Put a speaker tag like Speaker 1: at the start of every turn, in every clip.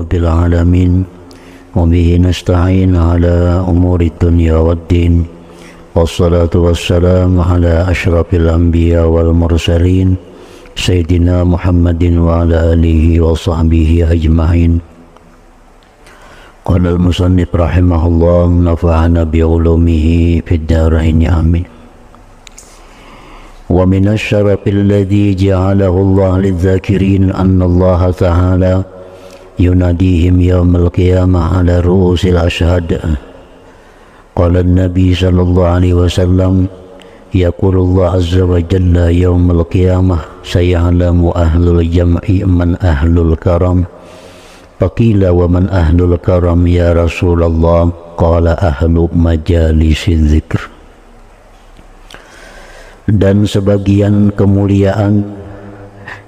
Speaker 1: رب العالمين وبه نستعين على أمور الدنيا والدين والصلاة والسلام على أشرف الأنبياء والمرسلين سيدنا محمد وعلى آله وصحبه أجمعين. قال المصنف رحمه الله نفعنا بعلومه في الدارين آمين. ومن الشرف الذي جعله الله للذاكرين أن الله تعالى يناديهم يوم القيامة على رؤوس الأشهاد. قال النبي صلى الله عليه وسلم يقول الله عز وجل يوم القيامة سيعلم أهل الجمع من أهل الكرم. فقيل ومن أهل الكرم يا رسول الله؟ قال أهل مجالس الذكر. Dan sebagian kemuliaan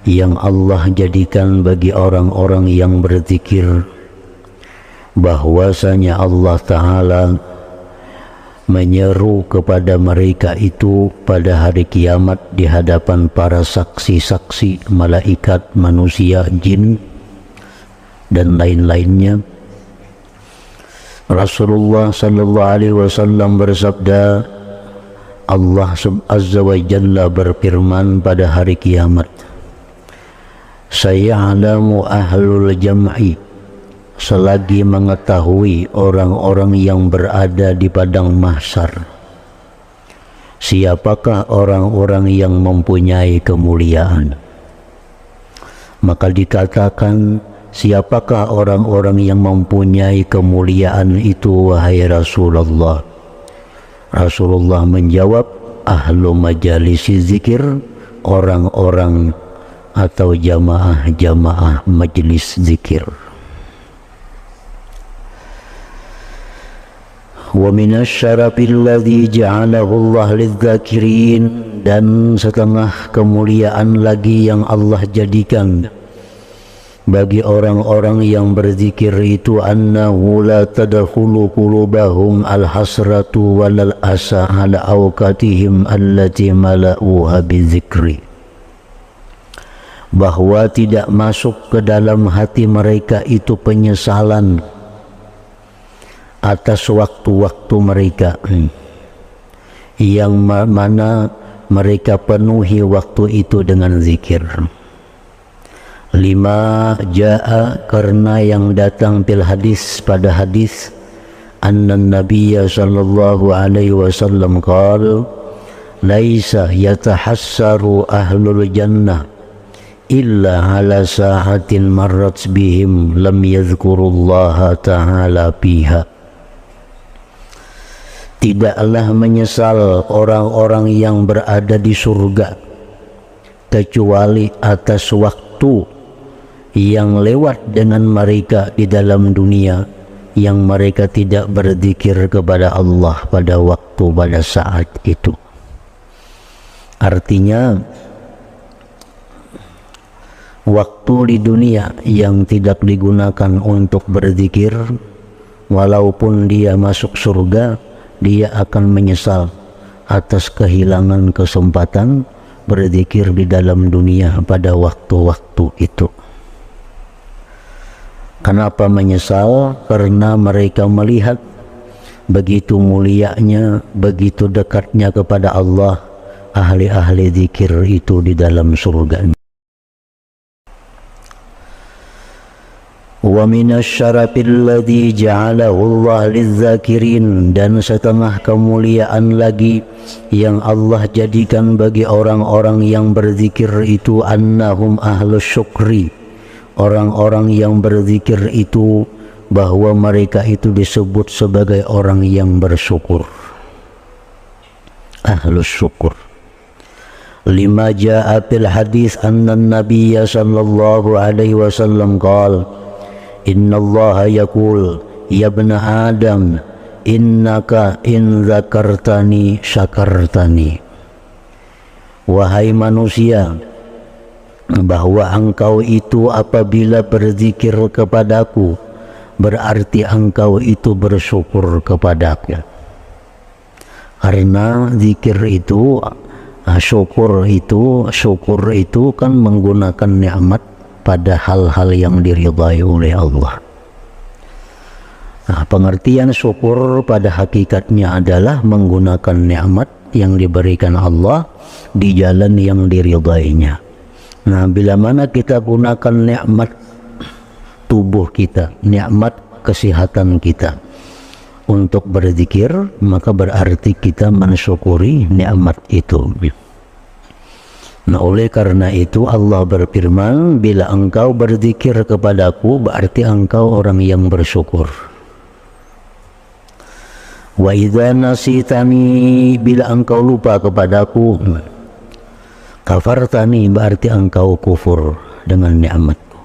Speaker 1: yang Allah jadikan bagi orang-orang yang berzikir, bahwasanya Allah Ta'ala menyeru kepada mereka itu pada hari kiamat di hadapan para saksi-saksi, malaikat, manusia, jin, dan lain-lainnya. Rasulullah sallallahu alaihi wasallam bersabda, Allah Azza wa Jalla berfirman pada hari kiamat, saya'lamu ahlul jam'i, selagi mengetahui orang-orang yang berada di padang mahsyar, siapakah orang-orang yang mempunyai kemuliaan. Maka dikatakan, siapakah orang-orang yang mempunyai kemuliaan itu wahai Rasulullah? Rasulullah menjawab, ahlu majalisi zikir, orang-orang atau jamaah-jamaah majlis zikir. Wa minasyarafil ladzi ja'alahu Allah lidzakirin, dan setengah kemuliaan lagi yang Allah jadikan bagi orang-orang yang berzikir itu, annahu la tadkhulu qulubahum al-hasratu walal asa ala awqatihim allati mala'uha bizikri, bahwa tidak masuk ke dalam hati mereka itu penyesalan atas waktu-waktu mereka yang mana mereka penuhi waktu itu dengan zikir. Lima ja'a, karena yang datang bil hadis pada hadis, anna nabiyya sallallahu alaihi wasallam qala laisa yatahassaru ahlul jannah illa ala sahatin marrat bihim lam yadhkurullaha ta'ala fiha. Tidaklah menyesal orang-orang yang berada di surga kecuali atas waktu yang lewat dengan mereka di dalam dunia, yang mereka tidak berzikir kepada Allah pada saat itu. Artinya, waktu di dunia yang tidak digunakan untuk berzikir, walaupun dia masuk surga, dia akan menyesal atas kehilangan kesempatan berzikir di dalam dunia pada waktu-waktu itu. Kenapa menyesal? Karena mereka melihat begitu mulianya, begitu dekatnya kepada Allah ahli-ahli zikir itu di dalam surga. Wa minasyarafil ladzi ja'alahu Allah lizzakirin, dan setengah kemuliaan lagi yang Allah jadikan bagi orang-orang yang berzikir itu, annahum ahlus syukri, orang-orang yang berzikir itu, bahwa mereka itu disebut sebagai orang yang bersyukur, ahlus syukur. Lima ja'a fil hadis anna nabiyya sallallahu alaihi wasallam qala innallaha yaqul ya ibna adam innaka in zakartani syakartani, wahai manusia, bahwa engkau itu apabila berzikir kepadaku berarti engkau itu bersyukur kepadaku. Karena zikir itu, syukur itu kan menggunakan nikmat pada hal-hal yang diridhai oleh Allah. Nah, pengertian syukur pada hakikatnya adalah menggunakan nikmat yang diberikan Allah di jalan yang diridainya. Nah, bila mana kita gunakan nikmat tubuh kita, nikmat kesehatan kita untuk berzikir, maka berarti kita mensyukuri nikmat itu. Nah, oleh karena itu Allah berfirman, bila engkau berzikir kepadaku berarti engkau orang yang bersyukur. Wa idza nasitani, bila engkau lupa kepadaku, kafartani, berarti engkau kufur dengan nikmatku.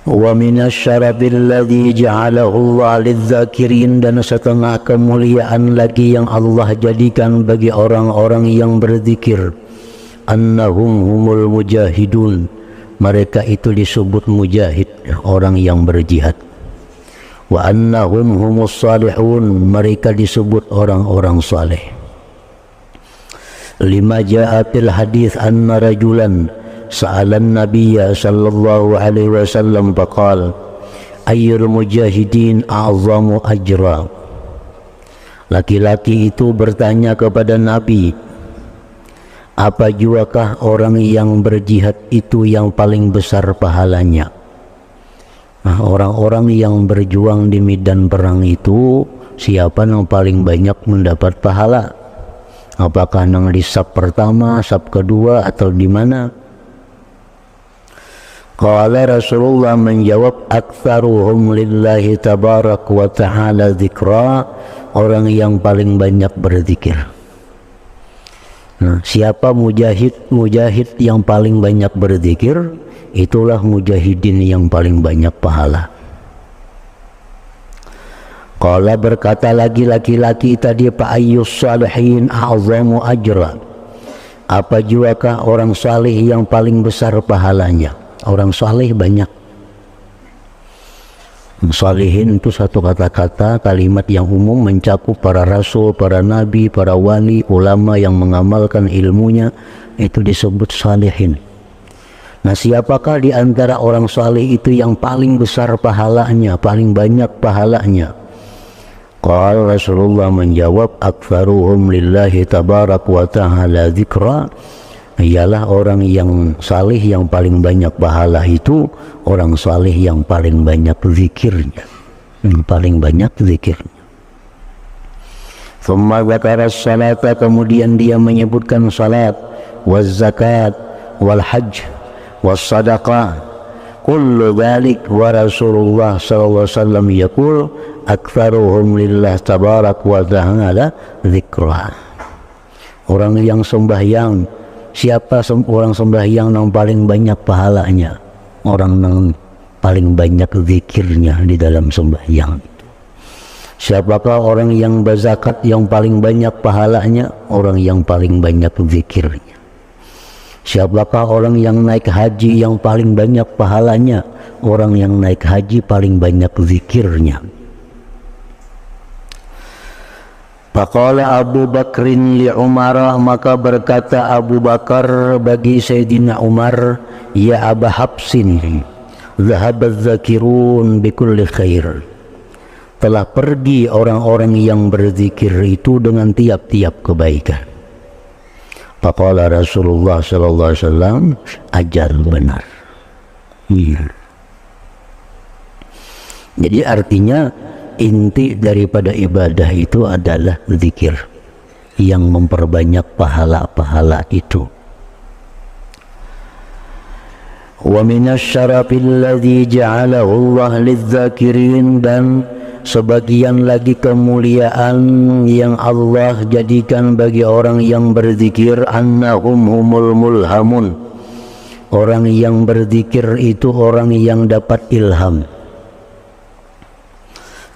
Speaker 1: Wa minasyarabil ladzi ja'alahu Allah lidzakirin, dan setengah kemuliaan lagi yang Allah jadikan bagi orang-orang yang berzikir, annahum humul mujahidun, mereka itu disebut mujahid, orang yang berjihad. Wa annahum humus salihun, mereka disebut orang-orang saleh. Lima jaa fil hadis anna rajulan sa'alan nabiyya sallallahu alaihi wasallam faqala ayyul mujahidin a'zamu ajra. Laki-laki itu bertanya kepada Nabi, apa juakah orang yang berjihad itu yang paling besar pahalanya? Nah, orang-orang yang berjuang di medan perang itu siapa yang paling banyak mendapat pahala? Apakah yang di saf pertama, saf kedua, atau di mana? Qala Rasulullah menjawab, aktsaruhum lillahi tabarak wa ta'ala dzikra, orang yang paling banyak berzikir. Nah, siapa mujahid yang paling banyak berzikir, itulah mujahidin yang paling banyak pahala. Qala, berkata lagi laki-laki tadi, fa ayyus salihin a'zamu ajra, apa juakah orang saleh yang paling besar pahalanya? Orang saleh banyak. Salihin itu satu kata-kata, kalimat yang umum mencakup para rasul, para nabi, para wali, ulama yang mengamalkan ilmunya, itu disebut salihin. Nah, siapakah di antara orang saleh itu yang paling besar pahalanya, paling banyak pahalanya? Qala Rasulullah menjawab, aktsaruhum lillahi tabarak wa ta'ala dzikra, ialah orang yang saleh yang paling banyak pahala itu orang saleh yang paling banyak zikirnya, yang paling banyak zikirnya. Thumma dzakara salata, kemudian dia menyebutkan salat, waz zakat, wal hajj, was sadaqah, kullu dzalik wa Rasulullah sallallahu alaihi wasallam yaqul aktsaruhum lillah tabarak wa ta'ala dzikra. Orang yang sembahyang, siapa orang sembahyang yang paling banyak pahalanya? Orang yang paling banyak zikirnya di dalam sembahyang itu. Siapakah orang yang berzakat yang paling banyak pahalanya? Orang yang paling banyak zikirnya. Siapakah orang yang naik haji yang paling banyak pahalanya? Orang yang naik haji paling banyak zikirnya. Faqala Abu Bakrin li Umar, maka berkata Abu Bakar bagi Sayyidina Umar, ya Aba Habsin, zahabaz zakirun bikulli khair, telah pergi orang-orang yang berzikir itu dengan tiap-tiap kebaikan. Faqala Rasulullah sallallahu alaihi wasallam, ajal, benar. Jadi artinya inti daripada ibadah itu adalah zikir yang memperbanyak pahala-pahala itu. Wa minasyarafil ladzi ja'alahu Allah lidzakirin, dan sebagian lagi kemuliaan yang Allah jadikan bagi orang yang berzikir, annahum humul mulhamun, orang yang berzikir itu orang yang dapat ilham.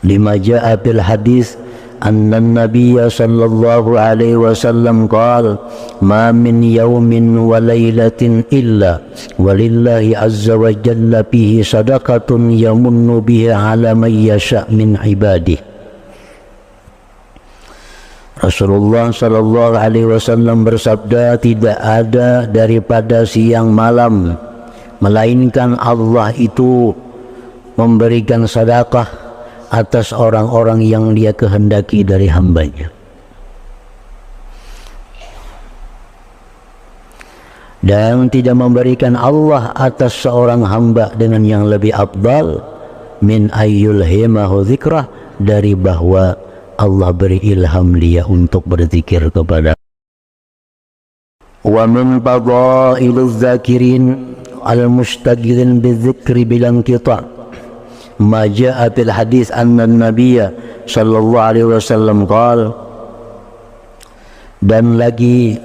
Speaker 1: Lima jaa fil hadis anna nabiyya sallallahu alaihi wasallam qala ma min yawmin wa lailatin illa walillahi azza wa jalla fihi sadaqatun yamunnu biha ala man yasha min ibadihi. Rasulullah sallallahu alaihi wasallam bersabda, tidak ada daripada siang malam melainkan Allah itu memberikan sedekah atas orang-orang yang Dia kehendaki dari hambanya. Dan tidak memberikan Allah atas seorang hamba dengan yang lebih afdal min ayyulhimahu dzikrah, dari bahwa Allah beri ilham dia untuk berzikir kepada. Wa min fadailuz zakirin al-mustaghilin bidzikri bilang kita ma jaa fil hadis anna an-nabiy sallallahu alaihi wasallam qala, dan lagi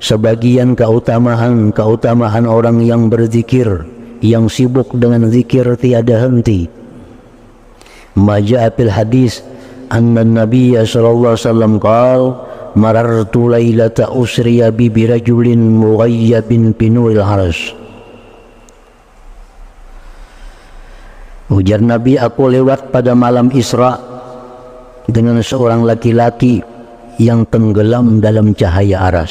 Speaker 1: sebagian keutamaan orang yang berzikir, yang sibuk dengan zikir tiada henti. Ma jaa fil hadis anna an-nabiy sallallahu alaihi wasallam qala marartu lailata usriya bi birajulin mughayyabin binuril arsh. Ujar Nabi, aku lewat pada malam Isra dengan seorang laki-laki yang tenggelam dalam cahaya aras.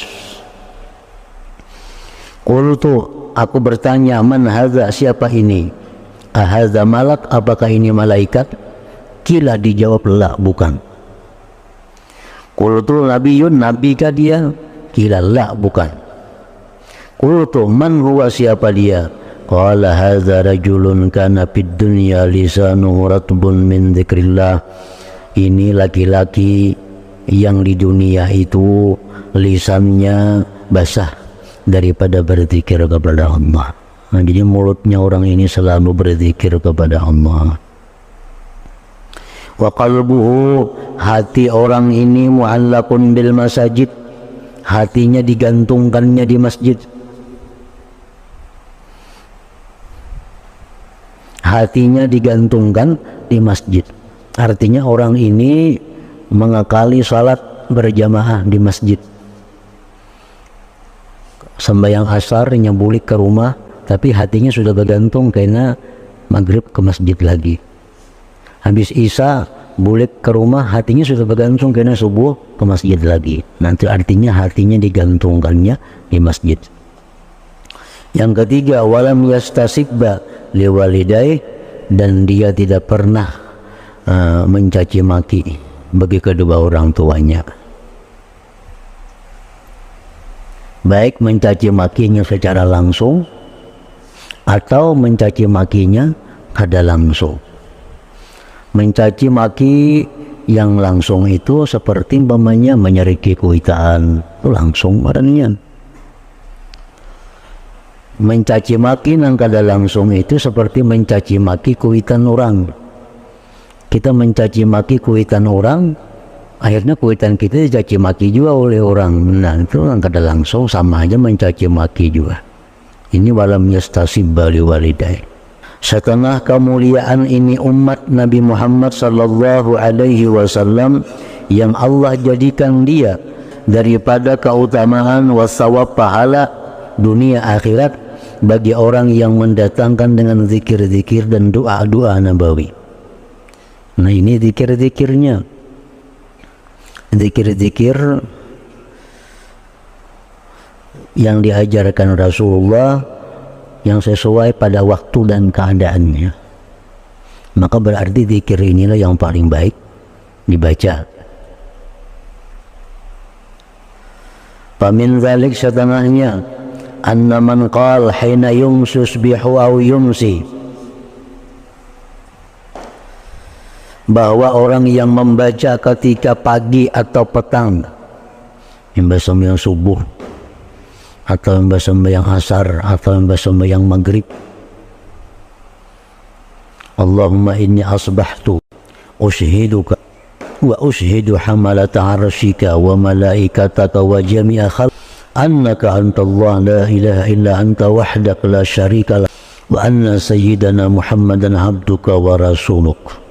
Speaker 1: Qultu, aku bertanya, man hadza, siapa ini? Ahadza malak, apakah ini malaikat? Kila, dijawab, la, bukan. Qultu nabiyun, nabikah dia? Kila, la, bukan. Qultu man huwa, siapa dia? Qala hadza rajulun kana fid dunya lisanuhu ratbun min dzikrillah. Ini laki-laki yang di dunia itu lisannya basah daripada berzikir kepada Allah. Nah, jadi mulutnya orang ini selalu berzikir kepada Allah. Wa qalbuhu, hati orang ini mu'allaqun bil masajid, hatinya digantungkannya di masjid. Hatinya digantungkan di masjid. Artinya orang ini mengakali salat berjamaah di masjid. Sembahyang asar nyebulik ke rumah, tapi hatinya sudah bergantung karena maghrib ke masjid lagi. Habis isya bulik ke rumah, hatinya sudah bergantung karena subuh ke masjid lagi. Nanti artinya hatinya digantungkannya di masjid. Yang ketiga, walam yastasikba liwalidai, dan dia tidak pernah mencaci maki bagi kedua orang tuanya, baik mencaci makinya secara langsung atau mencaci makinya kada langsung. Mencaci maki yang langsung itu seperti umpamanya menyeriki kuitaan, itu langsung orangnya. Mencaci maki nang kada langsung itu seperti mencaci maki kuitan orang. Kita mencaci maki kuitan orang, akhirnya kuitan kita dicaci maki juga oleh orang. Nah, itu nang kada langsung sama aja mencaci maki juga. Ini walam yastasibba liwalidai. Setengah kemuliaan ini umat Nabi Muhammad sallallahu alaihi wasallam yang Allah jadikan dia daripada keutamaan wasawab pahala dunia akhirat bagi orang yang mendatangkan dengan zikir-zikir dan doa-doa nabawi. Nah, ini zikir-zikirnya, zikir-zikir yang diajarkan Rasulullah yang sesuai pada waktu dan keadaannya. Maka berarti zikir inilah yang paling baik dibaca. Famin zalik, setengahnya, anna man qala hina yumsisbihu aw yumsi, bahwa orang yang membaca ketika pagi atau petang, membaca sembahyang subuh atau membaca sembahyang asar atau membaca sembahyang maghrib, Allahumma inni asbahtu ushiduka wa ushidu hamalata arshika wa malaikataka wa jami'a khalq annaka antallah la ilaha illa anta wahdak la syarika lak wa anna sayyidana Muhammadan abduka wa rasuluk.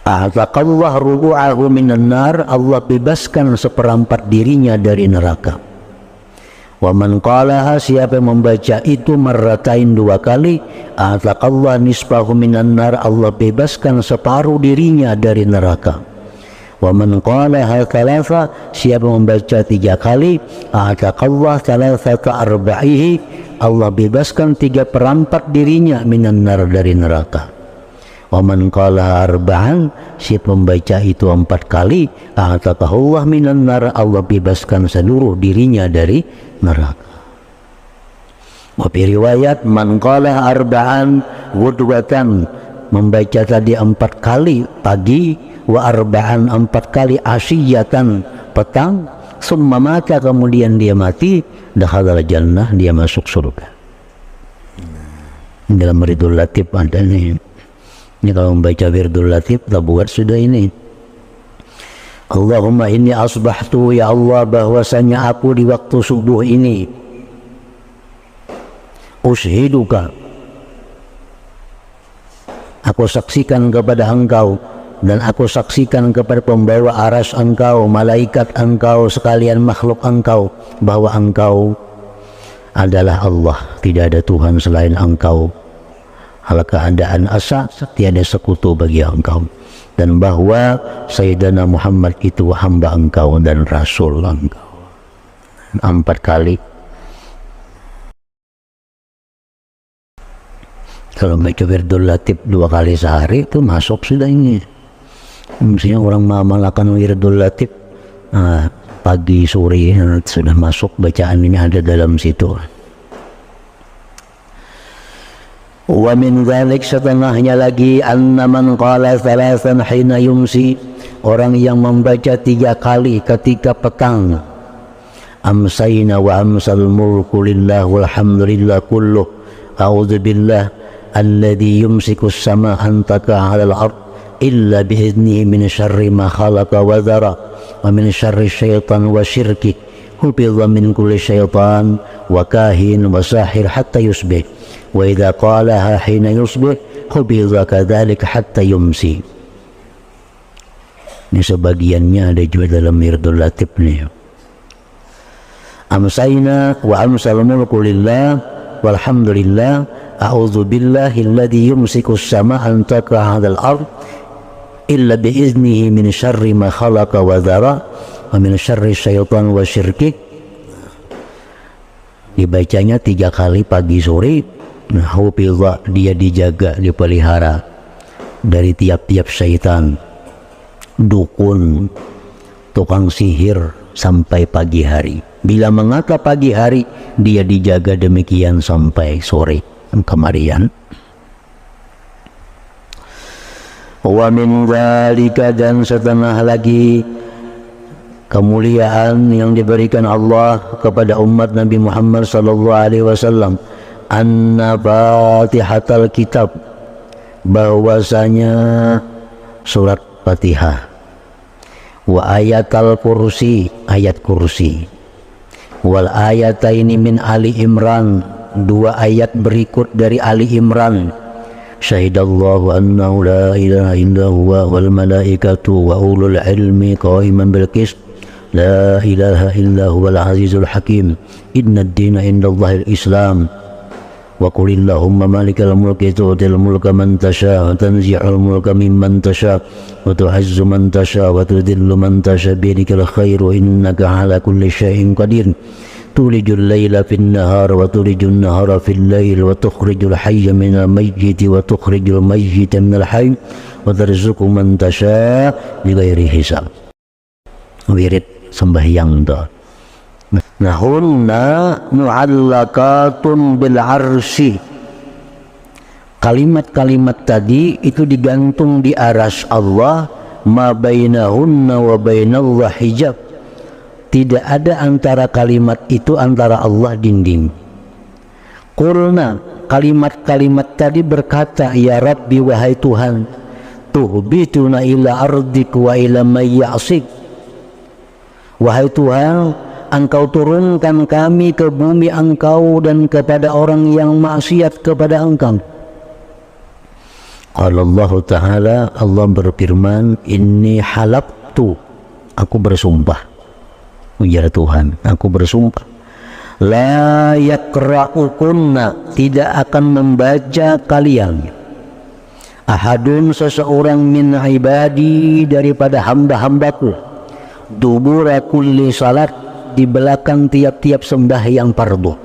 Speaker 1: A'taqallah ru'u'ahu minan nar, Allah bebaskan seperempat dirinya dari neraka. Wa man qalaha, siapa yang membaca itu marratain dua kali, a'taqallah nisfahu minan nar, Allah bebaskan separuh dirinya dari neraka. Wa man qalaha thalatha, siapa membaca 3 kali, ataqallah thalathata arba'ihi, Allah bebaskan 3/4 dirinya minan nar, dari neraka. Wa man qalaha arba'an, siapa membaca itu 4 kali, ataqahullah minan nar, Allah bebaskan seluruh dirinya dari neraka. Wa fi riwayat man qalaha arba'an ghudwatan, membaca tadi 4 kali pagi, wa arba'an 4 kali asyiyatan petang, summa mata, kemudian dia mati, dakhalal jannah, dia masuk surga. Dalam Wirdul Latif ada nih. Ini kalau membaca Wirdul Latif kita buat sudah ini. Allahumma inni asbahtu, ya Allah bahwasanya aku di waktu subuh ini ushiduka, aku saksikan kepada engkau, dan aku saksikan kepada pembawa aras engkau, malaikat engkau, sekalian makhluk engkau, bahwa engkau adalah Allah, tidak ada Tuhan selain engkau, hal keadaan asa tiada sekutu bagi engkau, dan bahwa Sayyidina Muhammad itu hamba engkau dan rasul engkau. 4 kali. Kalau baca Wirdul Latif 2 kali sehari itu masuk sudah ini. Mestinya orang mengamalkan Wirdul Latif pagi sore sudah masuk, bacaan ini ada dalam situ. Wa min dzalik, setengahnya lagi, anna man qala thalathan hina yumsi, orang yang membaca 3 kali ketika petang, amsayna wa amsal mulku lillah walhamdulillah kulluh, a'udzu billah alladhi yumsiku as-sama an taqa 'ala al-ard illa bi'idnihi min syarri ma khalaqa wa dhara wa min syarri syaitan wa syirki, hufidha min kulli syaitan wa kahin wa sahir hatta yusbih, wa idza qalaha hina yusbih hufidha kadzalik hatta yumsi. Ini sebagiannya ada juga dalam Wirdul Latif nih. Amsayna wa amsal mulku lillah walhamdulillah, a'udzu billahi alladhi yumsiku as-sama an taqa 'ala al-ard illa bi'iznihi min syarri ma khalaqa wa dhara wa min syarri syaitan wa syirki. Dibacanya 3 kali pagi sore. Hufidha, dia dijaga, dipelihara dari tiap-tiap syaitan, dukun, tukang sihir sampai pagi hari. Bila mengata pagi hari, dia dijaga demikian sampai sore kemarian. Wa min dzalika, dan setengah lagi kemuliaan yang diberikan Allah kepada umat Nabi Muhammad sallallahu alaihi wasallam, anna fatihatal kitab, bahwasanya surat Fatihah, wa ayatal kursi, ayat kursi, wal ayataini min Ali Imran, 2 ayat berikut dari Ali Imran, syahidallahu annahu la ilaha illa huwa wal malaikatu wa ulul ilmi qa'iman bil qist, la ilaha illa huwal azizul hakim, innad dina indallahil islam, wa qulillahumma malikal mulki tu'til mulka man tasha wa tanzi'ul mulka mimman tasha wa tu'izzu man tasha wa tudhillu man tasha biyadikal khairu innaka ala kulli syai'in qadir, tulijul layla fin nahar wa tulijun nahara fil layl wa tukhrijul hayya minal mayyiti wa tukhrijul mayyita minal hayy wa tarzuqu man tasha bighairi hisab. Wirid sembahyang itu. Nahunna mu'allaqatun bil arsy, kalimat-kalimat tadi itu digantung di aras Allah, ma bainahunna wa bainallah hijab, tidak ada antara kalimat itu antara Allah dinding. Qulna, kalimat-kalimat tadi berkata, ya Rabbi, wahai Tuhan, tuhbituna ila ardik wa ila may ya'sik, wahai Tuhan, Engkau turunkan kami ke bumi Engkau dan kepada orang yang maksiat kepada Engkau. Allah Ta'ala, Allah berfirman, inni halabtu, aku bersumpah, ujar Tuhan, aku bersumpah, la yakra'ukunna, tidak akan membaca kalian, ahadun seseorang min ibadi daripada hamba-hambaku dubura kulli salat di belakang tiap-tiap sembahyang fardu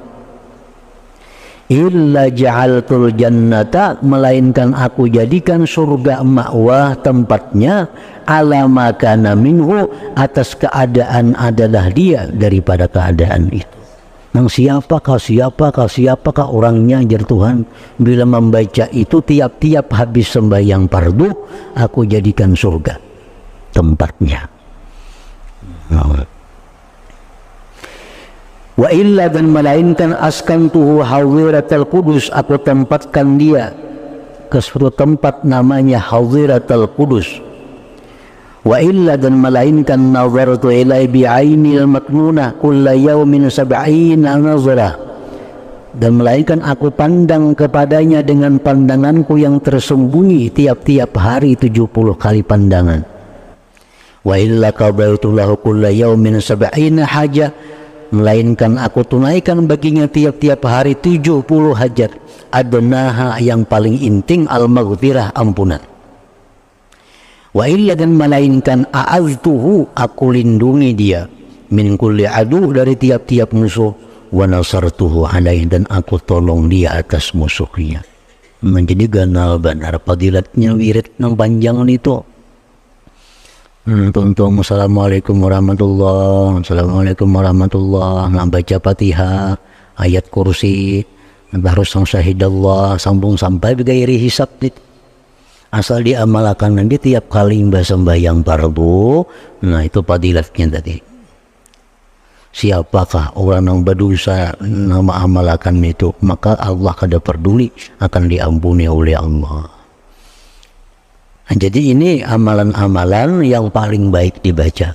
Speaker 1: illa ja'altul jannata melainkan aku jadikan surga ma'wah tempatnya ala makana minhu atas keadaan adalah dia daripada keadaan itu. Nang siapakah orangnya jar Tuhan bila membaca itu tiap-tiap habis sembahyang fardu aku jadikan surga tempatnya. Wa illa dan melainkan askantuhu hadiratal qudus aku tempatkan dia ke suatu tempat namanya hadiratal qudus. Wa illa dan melainkan nazartu ilai bi'ainil maknuna kulla yawmin sab'ina nazara dan melainkan aku pandang kepadanya dengan pandanganku yang tersembunyi tiap-tiap hari 70 kali pandangan. Wa illa qadaitu lahu kulla yawmin sab'ina haja melainkan aku tunaikan baginya tiap-tiap hari 70 hajat adnaha yang paling inting al-maghfirah ampunan. Wa illa dan melainkan a'aztuhu aku lindungi dia min kulli adu dari tiap-tiap musuh wa nasartuhu alaih dan aku tolong dia atas musuhnya. Menjadi ganal benar fadilatnya wirid yang panjang itu. Tuntung assalamualaikum warahmatullahi nah baca Fatihah ayat kursi harus syahidallah sambung sampai bigairi hisab asal diamalkan nanti tiap kali sembahyang fardu. Nah itu fadilatnya tadi. Siapakah orang yang berdosa nama amalkan itu maka Allah kada peduli akan diampuni oleh Allah. Jadi ini amalan-amalan yang paling baik dibaca.